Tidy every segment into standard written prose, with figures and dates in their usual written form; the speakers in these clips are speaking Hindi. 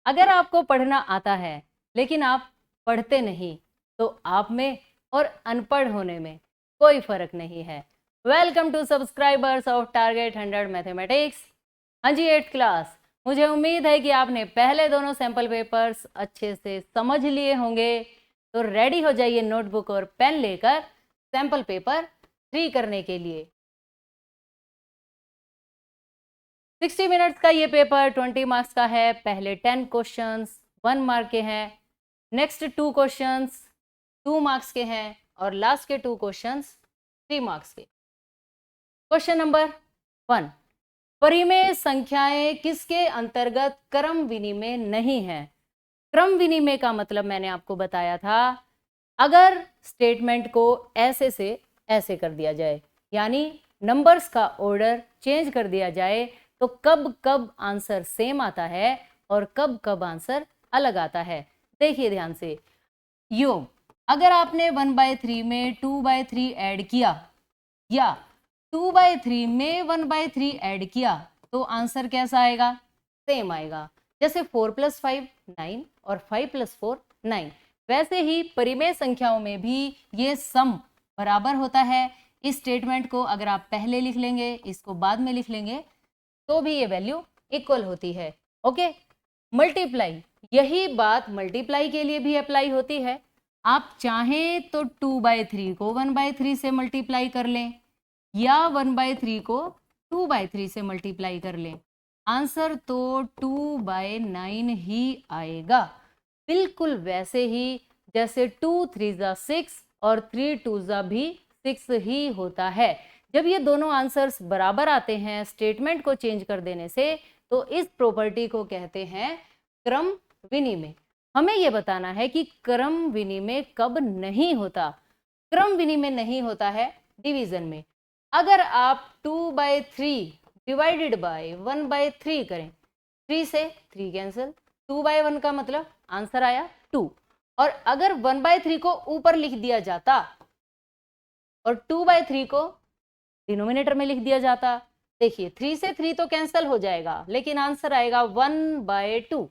अगर आपको पढ़ना आता है लेकिन आप पढ़ते नहीं तो आप में और अनपढ़ होने में कोई फर्क नहीं है। Welcome to subscribers of target 100 mathematics. हाँ जी, 8th क्लास। मुझे उम्मीद है कि आपने पहले दोनों सैंपल पेपर्स अच्छे से समझ लिए होंगे, तो रेडी हो जाइए नोटबुक और पेन लेकर सैंपल पेपर 3 करने के लिए। 60 मिनट्स का ये पेपर 20 मार्क्स का है। पहले 10 क्वेश्चंस 1 मार्क के हैं, नेक्स्ट 2 क्वेश्चंस 2 मार्क्स के हैं और लास्ट के 2 क्वेश्चंस 3 मार्क्स के। क्वेश्चन नंबर 1, परिमेय संख्याएं किसके अंतर्गत क्रम विनिमय नहीं है। क्रम विनिमय का मतलब मैंने आपको बताया था, अगर स्टेटमेंट को ऐसे से ऐसे कर दिया जाए, यानी नंबर्स का ऑर्डर चेंज कर दिया जाए, तो कब कब आंसर सेम आता है और कब कब आंसर अलग आता है। देखिए ध्यान से, योग अगर आपने 1/3 में 2/3 ऐड किया या 2/3 में 1/3 ऐड किया तो आंसर कैसा आएगा, सेम आएगा। जैसे 4 + 5 9 और 5 + 4 9, वैसे ही परिमेय संख्याओं में भी ये सम बराबर होता है। इस स्टेटमेंट को अगर आप पहले लिख लेंगे, इसको बाद में लिख लेंगे, तो भी ये वैल्यू इक्वल होती है। ओके, मल्टीप्लाई, यही बात मल्टीप्लाई के लिए भी अप्लाई होती है। आप चाहें तो 2/3 को 1/3 से मल्टीप्लाई कर लें या 1/3 को 2/3 से मल्टीप्लाई कर लें, आंसर तो 2/9 ही आएगा। बिल्कुल वैसे ही जैसे 2 3 6 और 3 2 भी 6 ही होता है। जब ये दोनों आंसर्स बराबर आते हैं स्टेटमेंट को चेंज कर देने से, तो इस प्रॉपर्टी को कहते हैं क्रम विनिमय। हमें यह बताना है कि क्रम विनिमय कब नहीं होता। क्रम विनिमय नहीं होता है डिवीजन में। अगर आप 2/3 डिवाइडेड बाय 1/3 करें, 3 से 3 कैंसिल, 2/1 का मतलब आंसर आया 2। और अगर 1/3 को ऊपर लिख दिया जाता और 2/3 को डिनोमिनेटर में लिख दिया जाता, देखिए 3 से 3 तो कैंसिल हो जाएगा, लेकिन आंसर आएगा 1/2।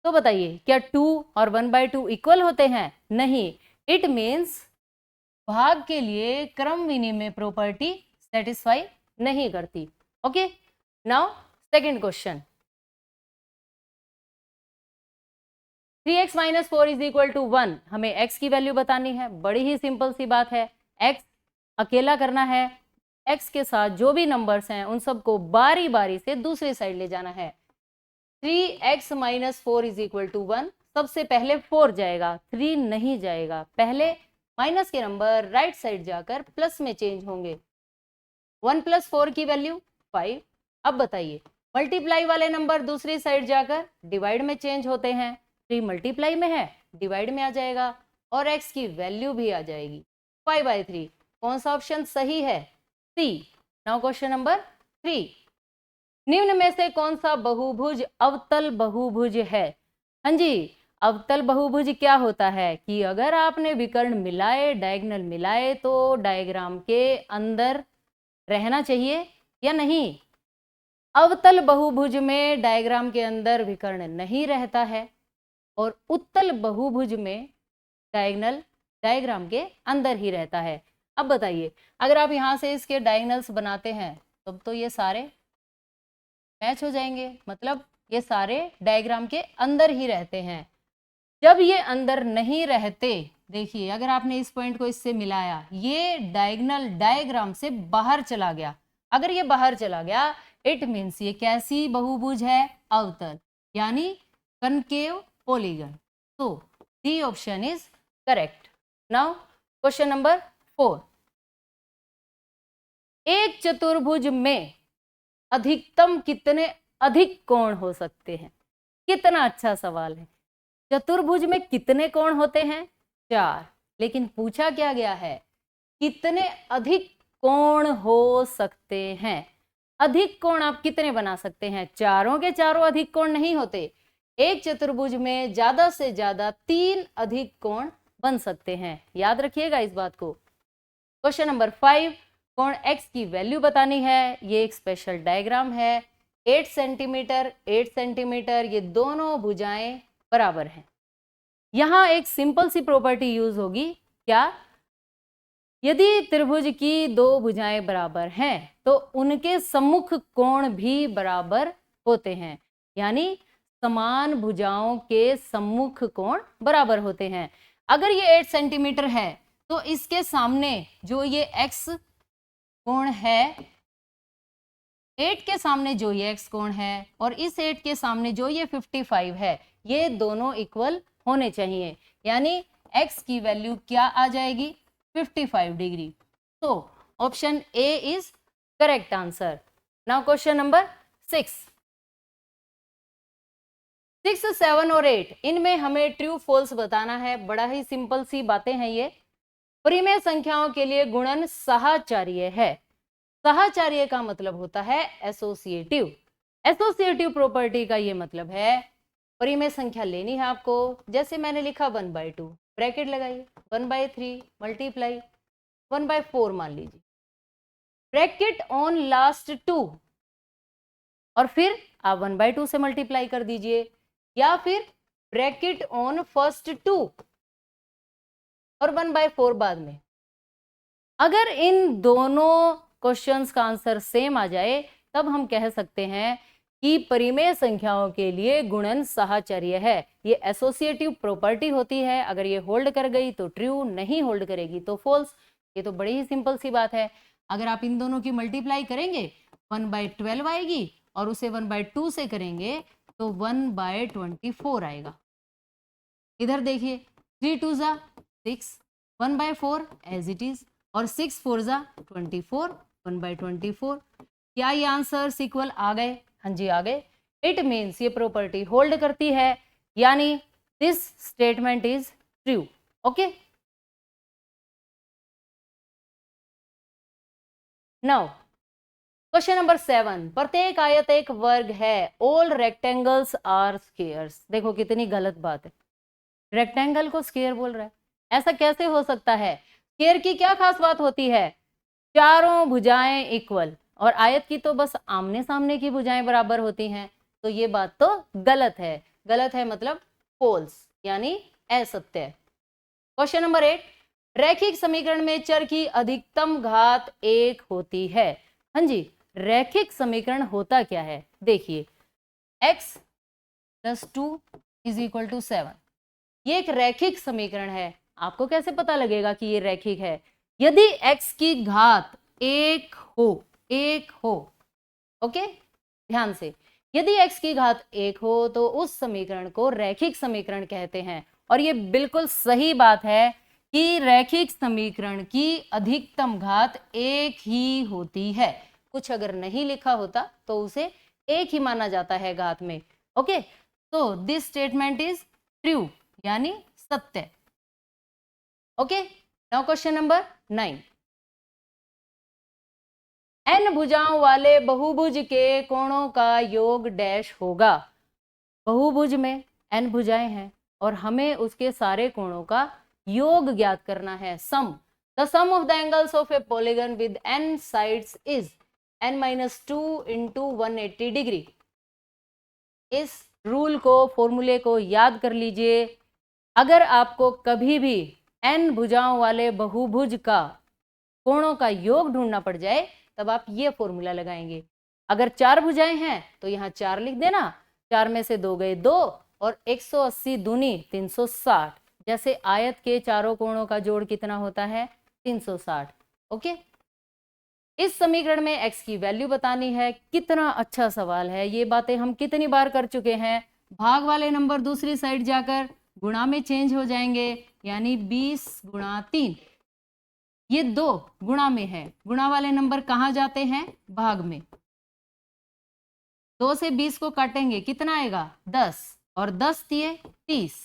तो बताइए क्या 2 और 1/2 इक्वल होते हैं? नहीं। इट मीन्स भाग के लिए क्रम विनिमय प्रॉपर्टी सेटिस्फाई नहीं करती। Okay, now second question, 3x - 4 = 1। हमें x की वैल्यू बतानी है। बड़ी ही सिंपल सी बात है, x अकेला करना है, x के साथ जो भी नंबर्स हैं उन सबको बारी बारी से दूसरी साइड ले जाना है। 3x - 4 = 1, सबसे पहले 4 जाएगा, 3 नहीं जाएगा। पहले माइनस के नंबर राइट साइड जाकर प्लस में चेंज होंगे। 1 + 4 की वैल्यू 5। अब बताइए, मल्टीप्लाई वाले नंबर दूसरी साइड जाकर डिवाइड में चेंज होते हैं। 3 मल्टीप्लाई में है, डिवाइड में आ जाएगा और x की वैल्यू भी आ जाएगी 5/3। कौन सा ऑप्शन सही है? सी। नाउ क्वेश्चन नंबर 3, निम्न में से कौन सा बहुभुज अवतल बहुभुज है? हाँ जी, अवतल बहुभुज क्या होता है कि अगर आपने विकर्ण मिलाए, डायगोनल मिलाए, तो डायग्राम के अंदर रहना चाहिए या नहीं? अवतल बहुभुज में डायग्राम के अंदर विकर्ण नहीं रहता है और उत्तल बहुभुज में डायगोनल डायग्राम के अंदर ही रहता है। अब बताइए, अगर आप यहां से इसके डायगोनल्स बनाते हैं तब तो ये सारे मैच हो जाएंगे, मतलब ये सारे डायग्राम के अंदर ही रहते हैं। जब ये अंदर नहीं रहते, देखिए अगर आपने इस पॉइंट को इससे मिलाया, ये डायगोनल डायग्राम से बाहर चला गया। अगर ये बाहर चला गया, इट मीन्स ये कैसी बहुभुज है? अवतल, यानी कनकेव पॉलीगन। तो D option is correct. Now question number 4, एक चतुर्भुज में अधिकतम कितने अधिक कोण हो सकते हैं? कितना अच्छा सवाल है। चतुर्भुज में कितने कोण होते हैं? 4। लेकिन पूछा क्या गया है, कितने अधिक कोण हो सकते हैं? अधिक कोण आप कितने बना सकते हैं? चारों के चारों अधिक कोण नहीं होते। एक चतुर्भुज में ज्यादा से ज्यादा 3 अधिक कोण बन सकते हैं, याद रखिएगा इस बात को। क्वेश्चन नंबर 5, कोण x की वैल्यू बतानी है। ये एक स्पेशल डायग्राम है, 8 सेंटीमीटर 8 सेंटीमीटर, ये दोनों भुजाएं बराबर हैं। यहां एक सिंपल सी प्रॉपर्टी यूज होगी, क्या? यदि त्रिभुज की दो भुजाएं बराबर हैं तो उनके सम्मुख कोण भी बराबर होते हैं, यानी समान भुजाओं के सम्मुख कोण बराबर होते हैं। अगर ये 8 सेंटीमीटर है तो इसके सामने जो ये x कोण है, 8 के सामने जो ये x कोण है और इस 8 के सामने जो ये 55 है, ये दोनों इक्वल होने चाहिए, यानी x की वैल्यू क्या आ जाएगी? 55 डिग्री। तो option A is correct answer. Now question number 6, 7 और 8 इनमें हमें ट्रू फॉल्स बताना है। बड़ा ही सिंपल सी बातें हैं ये। परिमेय संख्याओं के लिए गुणन साहचर्य है। साहचर्य का मतलब होता है एसोसिएटिव। एसोसिएटिव प्रॉपर्टी का ये मतलब है, परिमेय संख्या लेनी है आपको, जैसे मैंने लिखा 1/2, ब्रैकेट लगाइए, 1/3 मल्टीप्लाई 1/4 मान लीजिए, ब्रैकेट ऑन लास्ट 2 और फिर आप 1/2 से मल्टीप्लाई कर दीजिए, या फिर ब्रैकेट ऑन फर्स्ट 2 और 1/4 बाद में। अगर इन दोनों क्वेश्चंस का आंसर सेम आ जाए तब हम कह सकते हैं कि परिमेय संख्याओं के लिए गुणन साहचर्य है। ये एसोसिएटिव प्रॉपर्टी होती है, अगर ये होल्ड कर गई तो ट्रू, नहीं होल्ड करेगी तो फॉल्स। ये तो बड़ी ही सिंपल सी बात है। अगर आप इन दोनों की मल्टीप्लाई करेंगे 1/12 आएगी और उसे 1/2 से करेंगे तो 1/24 आएगा। इधर देखिए, 3 2 जा 6, 1/4 एज इट इज, और 6 4 जा 24, 1/24। क्या ये आंसर इक्वल आ गए? हाँ जी आ गए। इट मीन्स ये प्रॉपर्टी होल्ड करती है, यानी this statement is true. Okay, now question number 7, प्रत्येक आयत एक वर्ग है, ऑल रेक्टेंगल्स आर स्क्वायर्स। देखो कितनी गलत बात है, रेक्टेंगल को स्क्वायर बोल रहा है, ऐसा कैसे हो सकता है? स्क्वायर की क्या खास बात होती है? चारों भुजाएं इक्वल, और आयत की तो बस आमने सामने की भुजाएं बराबर होती हैं, तो ये बात तो गलत है। गलत है मतलब फॉल्स, यानी असत्य। क्वेश्चन नंबर 8, रैखिक समीकरण में चर की अधिकतम घात 1 होती है। हाँ जी, रैखिक समीकरण होता क्या है? देखिए, x + 2 = 7, ये एक रैखिक समीकरण है। आपको कैसे पता लगेगा कि ये रैखिक है? यदि x की घात 1 हो, ओके, ध्यान से, यदि x की घात 1 हो तो उस समीकरण को रैखिक समीकरण कहते हैं। और ये बिल्कुल सही बात है कि रैखिक समीकरण की अधिकतम घात 1 ही होती है। कुछ अगर नहीं लिखा होता तो उसे 1 ही माना जाता है घात में। ओके, तो दिस स्टेटमेंट इज ट्रू, यानी सत्य। Okay, now question number 9, n भुजाओं वाले बहुभुज के कोणों का योग डैश होगा। बहुभुज में n भुजाएं हैं और हमें उसके सारे कोणों का योग ज्ञात करना है, sum. The sum of the angles of a polygon with n sides is n-2 × 180 degree. इस रूल को, फॉर्मूले को याद कर लीजिए। अगर आपको कभी भी n भुजाओं वाले बहुभुज का कोणों का योग ढूंढना पड़ जाए तब आप ये फॉर्मूला लगाएंगे। अगर 4 भुजाएं हैं तो यहाँ 4 लिख देना, 4 में से 2 गए 2 और 180 दूनी 360। जैसे आयत के चारों कोणों का जोड़ कितना होता है? 360। ओके, इस समीकरण में x की वैल्यू बतानी है। कितना अच्छा सवाल है, ये बातें हम कितनी बार कर चुके हैं। भाग वाले नंबर दूसरी साइड जाकर गुणा में चेंज हो जाएंगे, यानी 20 × 3। ये 2 गुणा में है, गुणा वाले नंबर कहाँ जाते हैं? भाग में। 2 से 20 को काटेंगे, कितना आएगा? 10, और 10 दिए 30।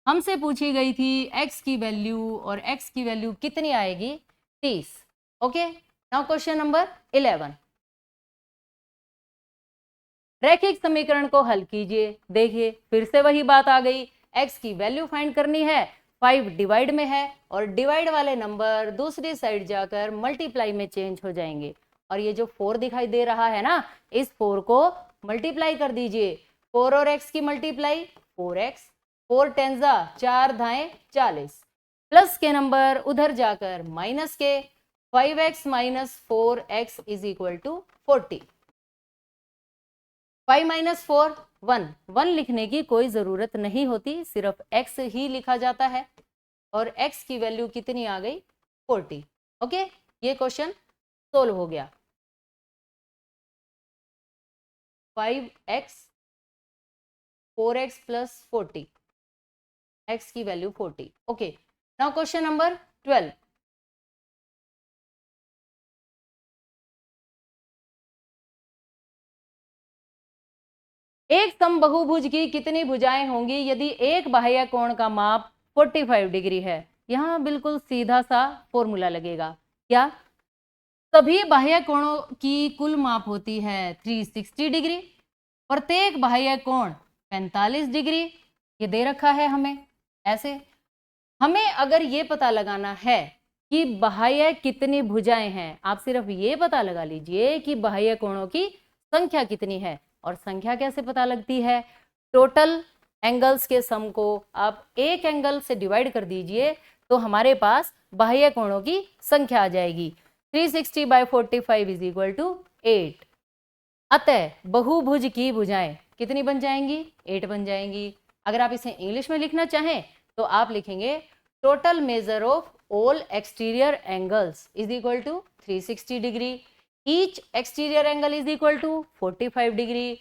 हमसे पूछी गई थी x की वैल्यू, और x की वैल्यू कितनी आएगी? 30। ओके, नाउ क्वेश्चन नंबर 11, रैखिक समीकरण को हल कीजिए। देखिए फिर से वही बात आ गई, x की वैल्यू फाइंड करनी है, 5 डिवाइड में है और डिवाइड वाले नंबर दूसरी साइड जाकर मल्टीप्लाई में चेंज हो जाएंगे। और ये जो 4 दिखाई दे रहा है ना, इस 4 को मल्टीप्लाई कर दीजिए। 4 और x की मल्टीप्लाई 4x, 4 10 4 धाए 40, प्लस के नंबर उधर जाकर माइनस के, 5x minus 4x is equal to 40। 5 minus 4 1, 1 लिखने की कोई जरूरत नहीं होती, सिर्फ x ही लिखा जाता है और x की वैल्यू कितनी आ गई 40। ओके, ये क्वेश्चन सोल्व हो गया। 5x 4x प्लस 40, x की value 40। Okay, now question number 12। एक समबाहुभुज की कितनी भुजाएं होंगी यदि एक बाह्य कोण का माप 45 डिग्री है। यहाँ बिल्कुल सीधा सा फॉर्मूला लगेगा। क्या? सभी बाह्य कोणों की कुल माप होती है 360 डिग्री, प्रत्येक बाह्य कोण 45 डिग्री, ये दे रखा है हमें ऐसे। हमें अगर ये पता लगाना है कि बाह्य कितनी भुजाएं हैं, आप सिर्फ ये पता लगा लीजिए कि बाह्य कोणों की संख्या कितनी है। और संख्या कैसे पता लगती है? टोटल एंगल्स के सम को आप एक एंगल से डिवाइड कर दीजिए तो हमारे पास बाह्य कोणों की संख्या आ जाएगी। 360 बाई 45 इज इक्वल टू 8। अतः बहुभुज की भुजाएं कितनी बन जाएंगी? 8 बन जाएंगी। अगर आप इसे इंग्लिश में लिखना चाहें तो आप लिखेंगे total measure of all exterior angles is equal to 360 degree, each exterior angle is equal to 45 degree,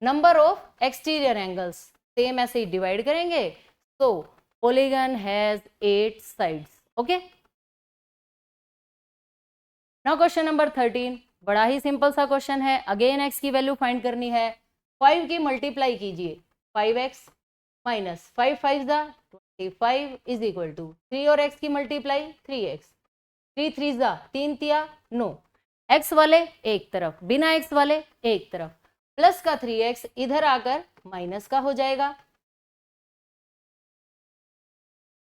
number of exterior angles same ऐसे ही डिवाइड करेंगे, so polygon has 8 sides. Okay, now question number 13, बड़ा ही सिंपल सा क्वेश्चन है। अगेन x की वैल्यू फाइंड करनी है। 5 की मल्टीप्लाई कीजिए, 5x minus 5 5 25 is equal to 3 और x की मल्टीप्लाई 3x, 3 3 3 तिया 9, x वाले एक तरफ, बिना x वाले एक तरफ, प्लस का 3x इधर आकर माइनस का हो जाएगा,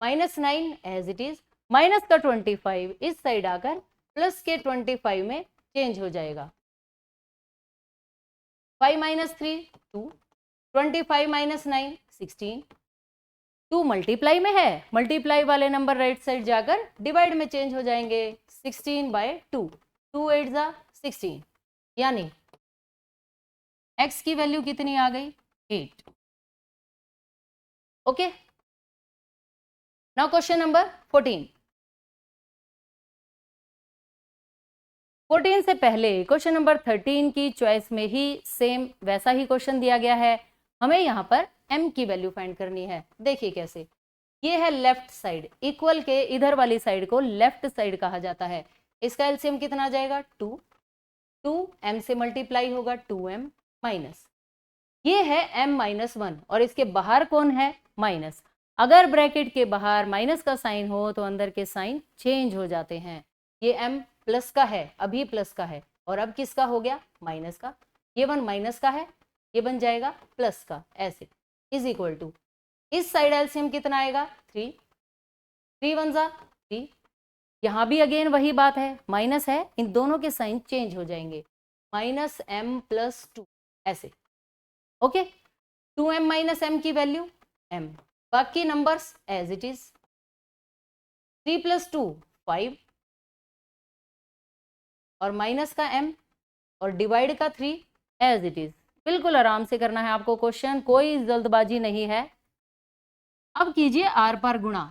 -9 एज इट इज, माइनस का 25 इस साइड आकर प्लस के 25 में चेंज हो जाएगा। 5 माइनस 3 2, 25 माइनस 9 16, 2 मल्टीप्लाई में है, मल्टीप्लाई वाले नंबर राइट साइड जाकर डिवाइड में चेंज हो जाएंगे। 16 बाय 2, 2 8 16, यानी x की वैल्यू कितनी आ गई? 8। Okay, now question number 14। 14 से पहले क्वेश्चन नंबर 13 की चॉइस में ही सेम वैसा ही क्वेश्चन दिया गया है। हमें यहाँ पर m की वैल्यू फाइंड करनी है। देखिए कैसे, ये है लेफ्ट साइड, इक्वल के इधर वाली साइड को लेफ्ट साइड कहा जाता है। इसका एलसीएम कितना आ जाएगा? 2, 2 m से मल्टीप्लाई होगा 2m माइनस, ये है m माइनस 1 और इसके बाहर कौन है? माइनस। अगर ब्रैकेट के बाहर माइनस का साइन हो तो अंदर के साइन चेंज हो जाते हैं। ये m प्लस का है, अभी प्लस का है, और अब किसका हो गया? माइनस का। ये 1 माइनस का है, ये बन जाएगा प्लस का, ऐसे इज इक्वल टू, इस साइड एलसीएम कितना आएगा? 3, 3 1 3, यहाँ भी अगेन वही बात है, माइनस है, इन दोनों के साइन चेंज हो जाएंगे, माइनस m प्लस 2 ऐसे। ओके, 2m माइनस m की वैल्यू m, बाकी numbers as it is. 3 plus 2 5 और माइनस का m और डिवाइड का 3 एज इट इज। बिल्कुल आराम से करना है आपको क्वेश्चन, कोई जल्दबाजी नहीं है। अब कीजिए आर पार गुणा,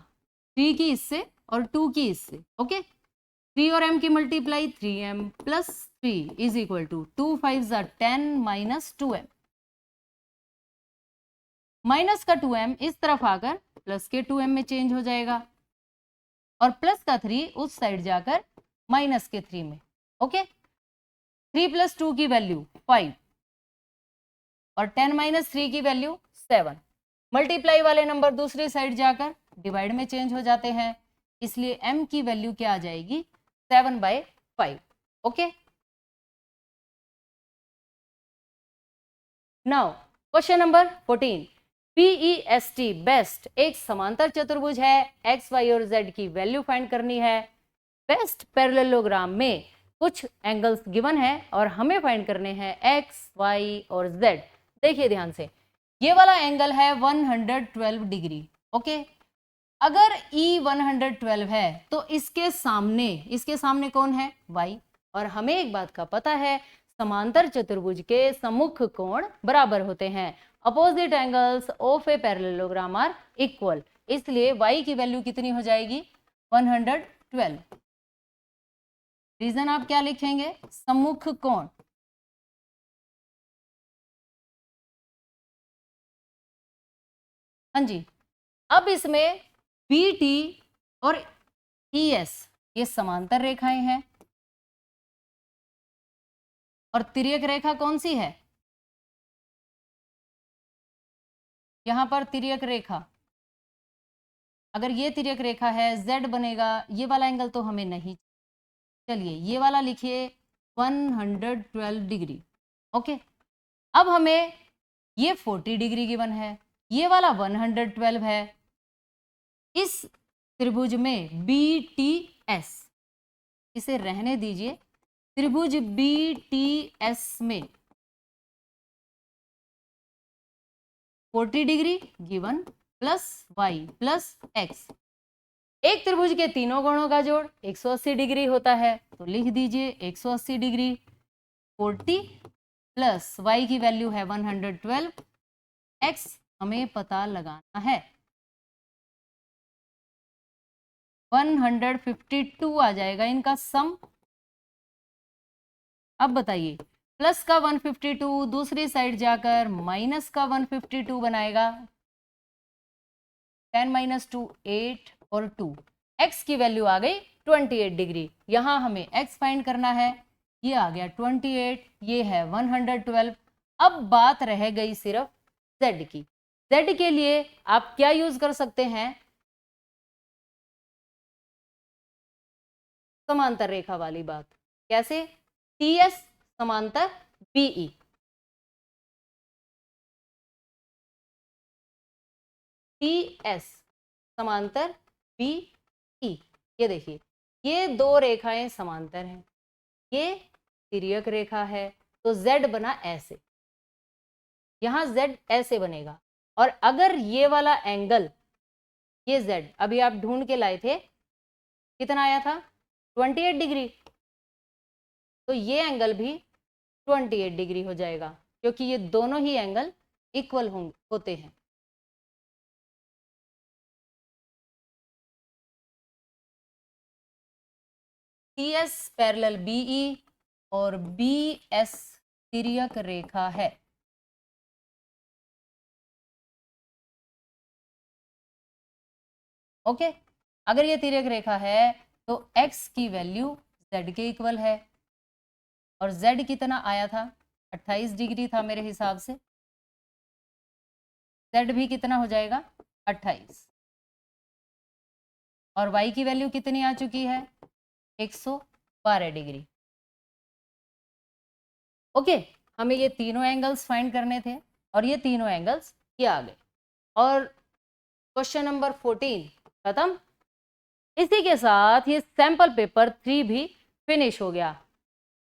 3 की इससे और 2 की इससे। ओके, 3 और m की multiply 3m plus 3 is equal to 2 5 10 minus 2m, minus का 2m इस तरफ आकर प्लस के 2m में चेंज हो जाएगा और प्लस का 3 उस साइड जाकर माइनस के 3 में। ओके, 3 प्लस 2 की वैल्यू 5 और 10 माइनस 3 की वैल्यू 7। मल्टीप्लाई वाले नंबर दूसरी साइड जाकर डिवाइड में चेंज हो जाते हैं, इसलिए m की वैल्यू क्या आ जाएगी? 7/5। Okay, now question number 14। PEST best एक समांतर चतुर्भुज है, x y और z की वैल्यू फाइंड करनी है। बेस्ट पैरेललोग्राम में कुछ एंगल्स गिवन है और हमें फाइंड करने हैं एक्स, वाई और जेड। देखिए ध्यान से, ये वाला एंगल है 112 डिग्री। ओके, अगर E 112 है तो इसके सामने कौन है? y। और हमें एक बात का पता है, समांतर चतुर्भुज के सम्मुख कोण बराबर होते हैं। Opposite angles of a parallelogram are equal, इसलिए y की वैल्यू कितनी हो जाएगी? 112। रीजन आप क्या लिखेंगे? सम्मुख कोण। हाँ जी, अब इसमें BT और ES ये समांतर रेखाएं हैं और तिर्यक रेखा कौन सी है? यहां पर तिर्यक रेखा, अगर ये तिर्यक रेखा है Z बनेगा। ये वाला एंगल तो हमें नहीं, चलिए ये वाला लिखिए 112 डिग्री। ओके, अब हमें ये 40 डिग्री गिवन है, ये वाला 112 है। इस त्रिभुज में BTS, इसे रहने दीजिए, त्रिभुज BTS में 40 degree given plus y plus x, एक त्रिभुज के तीनों कोणों का जोड़ 180 डिग्री होता है, तो लिख दीजिए 180 डिग्री। 40 प्लस y की वैल्यू है 112, x हमें पता लगाना है 152 आ जाएगा इनका सम। अब बताइए, प्लस का 152 दूसरी साइड जाकर माइनस का 152 बनाएगा। 10 - 2 8 और 2, x की वैल्यू आ गई 28 डिग्री। यहां हमें x फाइंड करना है, ये आ गया 28, ये है 112। अब बात रह गई सिर्फ z की। z के लिए आप क्या यूज कर सकते हैं? समांतर रेखा वाली बात। कैसे? TS समांतर BE, TS समांतर BE। ये देखिए, ये दो रेखाएं समांतर हैं, ये तिर्यक रेखा है, तो Z बना ऐसे, यहां Z ऐसे बनेगा। और अगर ये वाला एंगल, ये Z अभी आप ढूंढ के लाए थे, कितना आया था? 28 डिग्री, तो ये एंगल भी 28 डिग्री हो जाएगा, क्योंकि ये दोनों ही एंगल इक्वल होते हैं। TS पैरेलल BE और BS तिर्यक रेखा है। ओके, अगर ये तिर्यक रेखा है तो x की वैल्यू z के इक्वल है, और z कितना आया था? 28 डिग्री था मेरे हिसाब से, z भी कितना हो जाएगा? 28। और y की वैल्यू कितनी आ चुकी है? 112 डिग्री। ओके, हमें ये तीनों एंगल्स फाइंड करने थे और ये तीनों एंगल्स ये आ गए, और क्वेश्चन नंबर 14 खत्म। इसी के साथ ये सैंपल पेपर 3 भी फिनिश हो गया।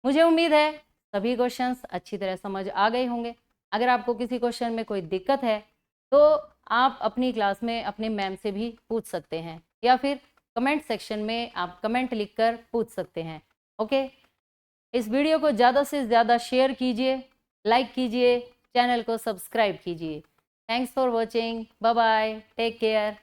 मुझे उम्मीद है सभी क्वेश्चंस अच्छी तरह समझ आ गए होंगे। अगर आपको किसी क्वेश्चन में कोई दिक्कत है तो आप अपनी क्लास में अपने मैम से भी पूछ सकते हैं, या फिर कमेंट सेक्शन में आप कमेंट लिखकर पूछ सकते हैं। ओके, इस वीडियो को ज़्यादा से ज़्यादा शेयर कीजिए, लाइक कीजिए, चैनल को सब्सक्राइब कीजिए। Thanks for watching, bye bye, take care.